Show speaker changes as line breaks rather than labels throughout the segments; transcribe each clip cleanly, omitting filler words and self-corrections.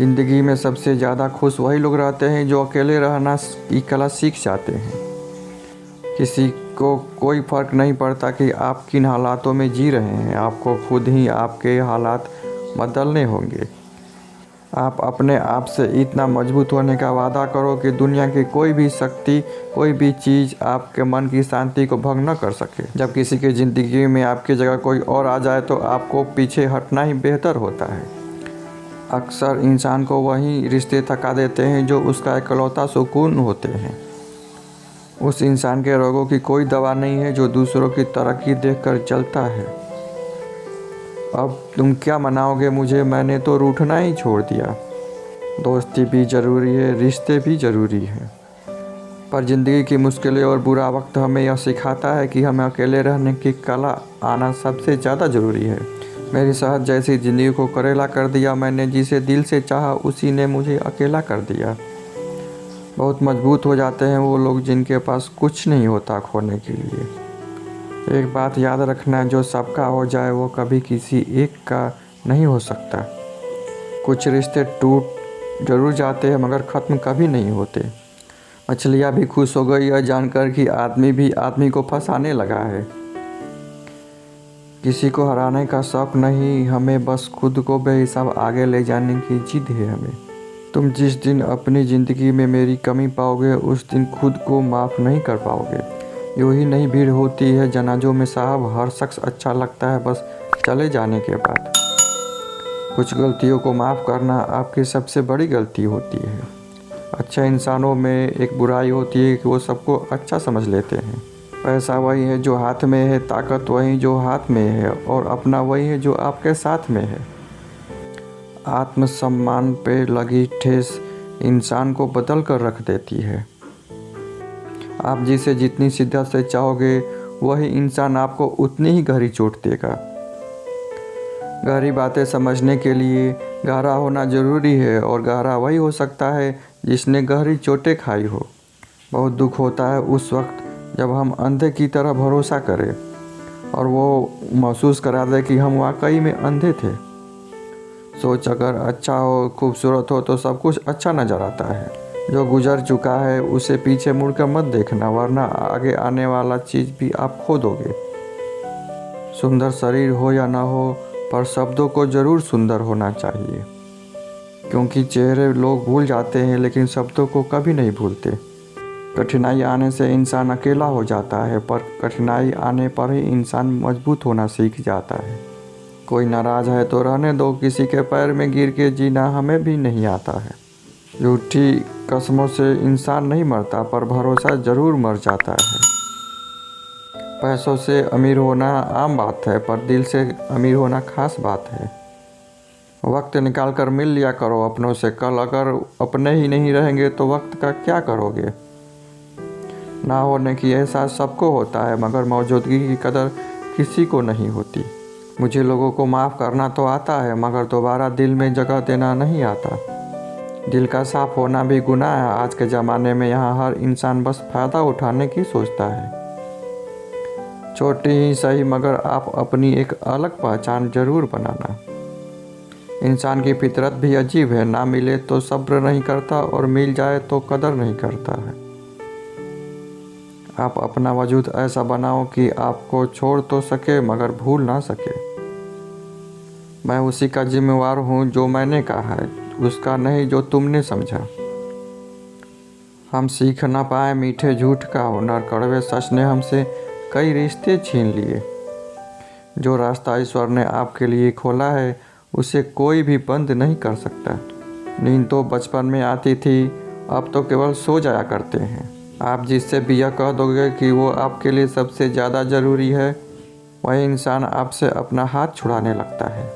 ज़िंदगी में सबसे ज़्यादा खुश वही लोग रहते हैं जो अकेले रहना की कला सीख जाते हैं। किसी को कोई फ़र्क नहीं पड़ता कि आप किन हालातों में जी रहे हैं, आपको खुद ही आपके हालात बदलने होंगे। आप अपने आप से इतना मजबूत होने का वादा करो कि दुनिया की कोई भी शक्ति, कोई भी चीज़ आपके मन की शांति को भंग न कर सके। जब किसी की ज़िंदगी में आपकी जगह कोई और आ जाए तो आपको पीछे हटना ही बेहतर होता है। अक्सर इंसान को वही रिश्ते थका देते हैं जो उसका इकलौता सुकून होते हैं। उस इंसान के रोगों की कोई दवा नहीं है जो दूसरों की तरक्की देखकर जलता है। अब तुम क्या मनाओगे मुझे, मैंने तो रूठना ही छोड़ दिया। दोस्ती भी ज़रूरी है, रिश्ते भी ज़रूरी है, पर ज़िंदगी की मुश्किलें और बुरा वक्त हमें यह सिखाता है कि हमें अकेले रहने की कला आना सबसे ज़्यादा ज़रूरी है। मेरी शहद जैसी ज़िंदगी को करेला कर दिया, मैंने जिसे दिल से चाहा उसी ने मुझे अकेला कर दिया। बहुत मजबूत हो जाते हैं वो लोग जिनके पास कुछ नहीं होता खोने के लिए। एक बात याद रखना, जो सबका हो जाए वो कभी किसी एक का नहीं हो सकता। कुछ रिश्ते टूट जरूर जाते हैं मगर ख़त्म कभी नहीं होते। मछलियाँ भी खुश हो गई यह जानकर कि आदमी भी आदमी को फंसाने लगा है। किसी को हराने का शौक़ नहीं, हमें बस खुद को बेहिसाब आगे ले जाने की जिद है हमें। तुम जिस दिन अपनी ज़िंदगी में मेरी कमी पाओगे उस दिन खुद को माफ़ नहीं कर पाओगे। यूँ ही नहीं भीड़ होती है जनाजों में साहब, हर शख्स अच्छा लगता है बस चले जाने के बाद। कुछ गलतियों को माफ़ करना आपकी सबसे बड़ी गलती होती है। अच्छे इंसानों में एक बुराई होती है कि वो सबको अच्छा समझ लेते हैं। पैसा वही है जो हाथ में है, ताकत वही जो हाथ में है, और अपना वही है जो आपके साथ में है। आत्मसम्मान पे लगी ठेस इंसान को बदल कर रख देती है। आप जिसे जितनी शिद्दत से चाहोगे वही इंसान आपको उतनी ही गहरी चोट देगा। गहरी बातें समझने के लिए गहरा होना ज़रूरी है, और गहरा वही हो सकता है जिसने गहरी चोटें खाई हो। बहुत दुख होता है उस वक्त जब हम अंधे की तरह भरोसा करें और वो महसूस करा दे कि हम वाकई में अंधे थे। सोच अगर अच्छा हो, खूबसूरत हो तो सब कुछ अच्छा नज़र आता है। जो गुजर चुका है उसे पीछे मुड़कर मत देखना, वरना आगे आने वाला चीज़ भी आप खो दोगे। सुंदर शरीर हो या ना हो, पर शब्दों को ज़रूर सुंदर होना चाहिए, क्योंकि चेहरे लोग भूल जाते हैं लेकिन शब्दों को कभी नहीं भूलते। कठिनाई आने से इंसान अकेला हो जाता है, पर कठिनाई आने पर ही इंसान मजबूत होना सीख जाता है। कोई नाराज़ है तो रहने दो, किसी के पैर में गिर के जीना हमें भी नहीं आता है। झूठी कसमों से इंसान नहीं मरता, पर भरोसा ज़रूर मर जाता है। पैसों से अमीर होना आम बात है, पर दिल से अमीर होना खास बात है। वक्त निकाल कर मिल लिया करो अपनों से। कल अगर अपने ही नहीं रहेंगे तो वक्त का क्या करोगे। ना होने की एहसास सबको होता है, मगर मौजूदगी की कदर किसी को नहीं होती। मुझे लोगों को माफ़ करना तो आता है, मगर दोबारा दिल में जगह देना नहीं आता। दिल का साफ होना भी गुनाह है आज के ज़माने में। यहाँ हर इंसान बस फ़ायदा उठाने की सोचता है। छोटी ही सही, मगर आप अपनी एक अलग पहचान ज़रूर बनाना। इंसान की फितरत भी अजीब है, ना मिले तो सब्र नहीं करता और मिल जाए तो कदर नहीं करता है। आप अपना वजूद ऐसा बनाओ कि आपको छोड़ तो सके मगर भूल ना सके। मैं उसी का जिम्मेवार हूँ जो मैंने कहा है, उसका नहीं जो तुमने समझा। हम सीख ना पाए मीठे झूठ का हुनर, कड़वे सच ने हमसे कई रिश्ते छीन लिए। जो रास्ता ईश्वर ने आपके लिए खोला है उसे कोई भी बंद नहीं कर सकता। नींद तो बचपन में आती थी, अब तो केवल सो जाया करते हैं। आप जिससे भी यह कह दोगे कि वो आपके लिए सबसे ज़्यादा ज़रूरी है, वही इंसान आपसे अपना हाथ छुड़ाने लगता है।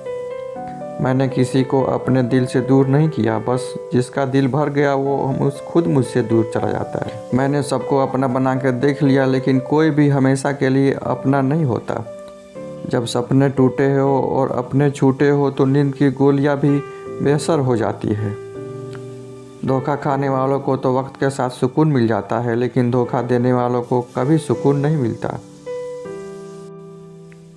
मैंने किसी को अपने दिल से दूर नहीं किया, बस जिसका दिल भर गया वो खुद मुझसे दूर चला जाता है। मैंने सबको अपना बना के देख लिया, लेकिन कोई भी हमेशा के लिए अपना नहीं होता। जब सपने टूटे हो और अपने छूटे हो तो नींद की गोलियां भी बेअसर हो जाती है। धोखा खाने वालों को तो वक्त के साथ सुकून मिल जाता है, लेकिन धोखा देने वालों को कभी सुकून नहीं मिलता।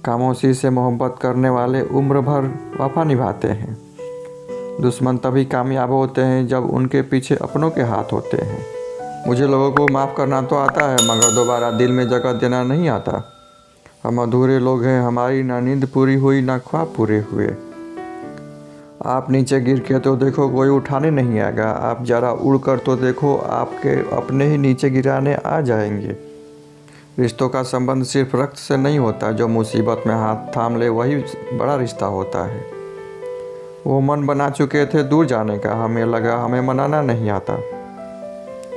खामोशी से मोहब्बत करने वाले उम्र भर वफा निभाते हैं। दुश्मन तभी कामयाब होते हैं जब उनके पीछे अपनों के हाथ होते हैं। मुझे लोगों को माफ़ करना तो आता है, मगर दोबारा दिल में जगह देना नहीं आता। हम अधूरे लोग हैं, हमारी ना नींद पूरी हुई ना ख्वाब पूरे हुए। आप नीचे गिर के तो देखो, कोई उठाने नहीं आएगा। आप ज़रा उड़ कर तो देखो, आपके अपने ही नीचे गिराने आ जाएंगे। रिश्तों का संबंध सिर्फ रक्त से नहीं होता, जो मुसीबत में हाथ थाम ले वही बड़ा रिश्ता होता है। वो मन बना चुके थे दूर जाने का, हमें लगा हमें मनाना नहीं आता।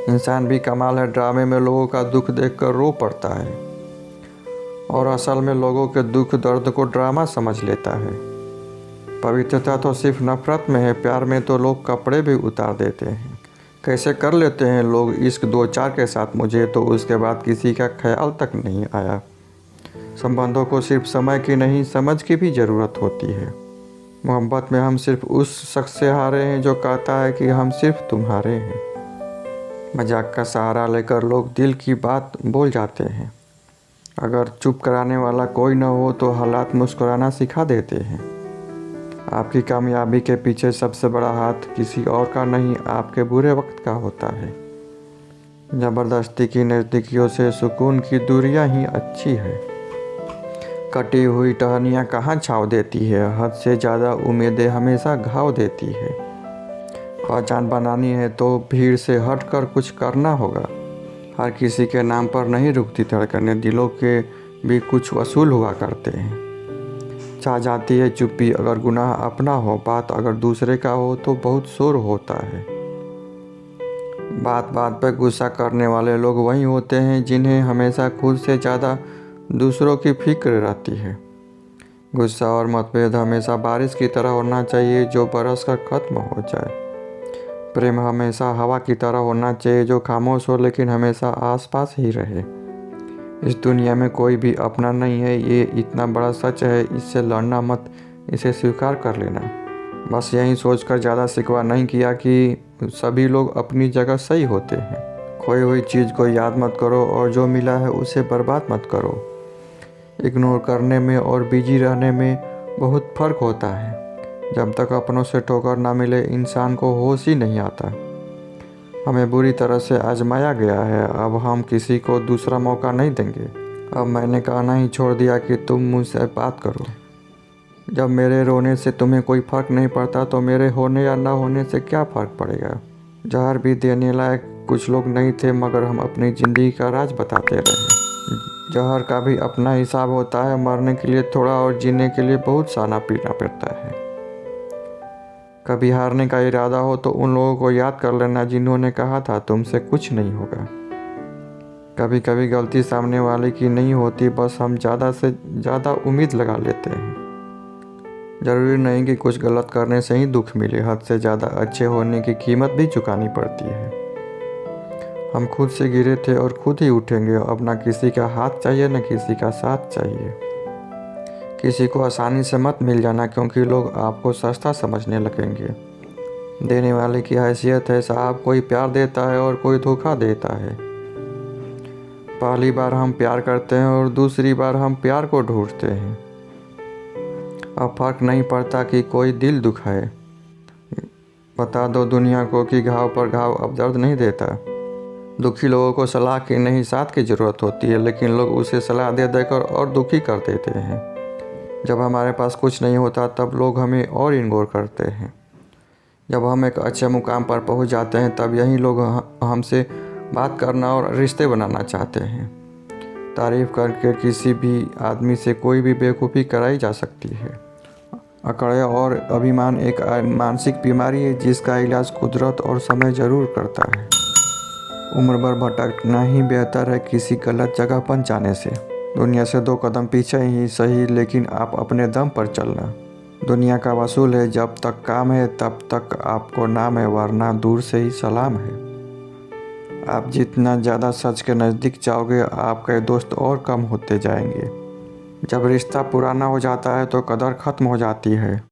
इंसान भी कमाल है, ड्रामे में लोगों का दुख देखकर रो पड़ता है और असल में लोगों के दुख दर्द को ड्रामा समझ लेता है। पवित्रता तो सिर्फ नफरत में है, प्यार में तो लोग कपड़े भी उतार देते हैं। कैसे कर लेते हैं लोग इश्क दो चार के साथ, मुझे तो उसके बाद किसी का ख्याल तक नहीं आया। संबंधों को सिर्फ समय की नहीं, समझ की भी ज़रूरत होती है। मोहब्बत में हम सिर्फ उस शख्स से हारे हैं जो कहता है कि हम सिर्फ तुम्हारे हैं। मजाक का सहारा लेकर लोग दिल की बात बोल जाते हैं। अगर चुप कराने वाला कोई न हो तो हालात मुस्कुराना सिखा देते हैं। आपकी कामयाबी के पीछे सबसे बड़ा हाथ किसी और का नहीं, आपके बुरे वक्त का होता है। ज़बरदस्ती की नज़दीकियों से सुकून की दूरियां ही अच्छी है। कटी हुई टहनियाँ कहाँ छाँव देती है, हद से ज़्यादा उम्मीदें हमेशा घाव देती है। पहचान बनानी है तो भीड़ से हटकर कुछ करना होगा। हर किसी के नाम पर नहीं रुकती धड़कनें, दिलों के भी कुछ वसूल हुआ करते हैं। छा जाती है चुप्पी अगर गुनाह अपना हो, बात अगर दूसरे का हो तो बहुत शोर होता है। बात बात पर गुस्सा करने वाले लोग वही होते हैं जिन्हें हमेशा खुद से ज़्यादा दूसरों की फिक्र रहती है। गुस्सा और मतभेद हमेशा बारिश की तरह होना चाहिए जो बरस कर ख़त्म हो जाए। प्रेम हमेशा हवा की तरह होना चाहिए जो खामोश हो लेकिन हमेशा आसपास ही रहे। इस दुनिया में कोई भी अपना नहीं है, ये इतना बड़ा सच है, इससे लड़ना मत, इसे स्वीकार कर लेना। बस यही सोचकर ज़्यादा शिकवा नहीं किया कि सभी लोग अपनी जगह सही होते हैं। खोई हुई चीज़ को याद मत करो और जो मिला है उसे बर्बाद मत करो। इग्नोर करने में और बिजी रहने में बहुत फ़र्क होता है। जब तक अपनों से ठोकर ना मिले इंसान को होश ही नहीं आता। हमें बुरी तरह से आजमाया गया है, अब हम किसी को दूसरा मौका नहीं देंगे। अब मैंने कहना ही छोड़ दिया कि तुम मुझसे बात करो। जब मेरे रोने से तुम्हें कोई फ़र्क नहीं पड़ता तो मेरे होने या ना होने से क्या फ़र्क पड़ेगा। जहर भी देने लायक कुछ लोग नहीं थे, मगर हम अपनी ज़िंदगी का राज बताते रहे। जहर का भी अपना हिसाब होता है, मरने के लिए थोड़ा और जीने के लिए बहुत साना पीना पड़ता है। कभी हारने का इरादा हो तो उन लोगों को याद कर लेना जिन्होंने कहा था तुमसे कुछ नहीं होगा। कभी कभी गलती सामने वाले की नहीं होती, बस हम ज़्यादा से ज़्यादा उम्मीद लगा लेते हैं। ज़रूरी नहीं कि कुछ गलत करने से ही दुख मिले, हद से ज़्यादा अच्छे होने की कीमत भी चुकानी पड़ती है। हम खुद से गिरे थे और खुद ही उठेंगे। अब ना किसी का हाथ चाहिए न किसी का साथ चाहिए। किसी को आसानी से मत मिल जाना, क्योंकि लोग आपको सस्ता समझने लगेंगे। देने वाले की हैसियत है साहब, कोई प्यार देता है और कोई धोखा देता है। पहली बार हम प्यार करते हैं और दूसरी बार हम प्यार को ढूंढते हैं। अब फर्क नहीं पड़ता कि कोई दिल दुखाए। बता दो दुनिया को कि घाव पर घाव अब दर्द नहीं देता। दुखी लोगों को सलाह की नहीं साथ की ज़रूरत होती है, लेकिन लोग उसे सलाह दे देकर और दुखी कर देते हैं। जब हमारे पास कुछ नहीं होता तब लोग हमें और इग्नोर करते हैं। जब हम एक अच्छे मुकाम पर पहुंच जाते हैं तब यही लोग हमसे बात करना और रिश्ते बनाना चाहते हैं। तारीफ़ करके किसी भी आदमी से कोई भी बेवकूफ़ी कराई जा सकती है। अकड़ और अभिमान एक मानसिक बीमारी है जिसका इलाज कुदरत और समय ज़रूर करता है। उम्र भर भटकना ही बेहतर है किसी गलत जगह पर जाने से। दुनिया से 2 कदम पीछे ही सही, लेकिन आप अपने दम पर चलना। दुनिया का वसूल है, जब तक काम है तब तक आपको नाम है, वरना दूर से ही सलाम है। आप जितना ज़्यादा सच के नज़दीक जाओगे आपके दोस्त और कम होते जाएंगे। जब रिश्ता पुराना हो जाता है तो कदर ख़त्म हो जाती है।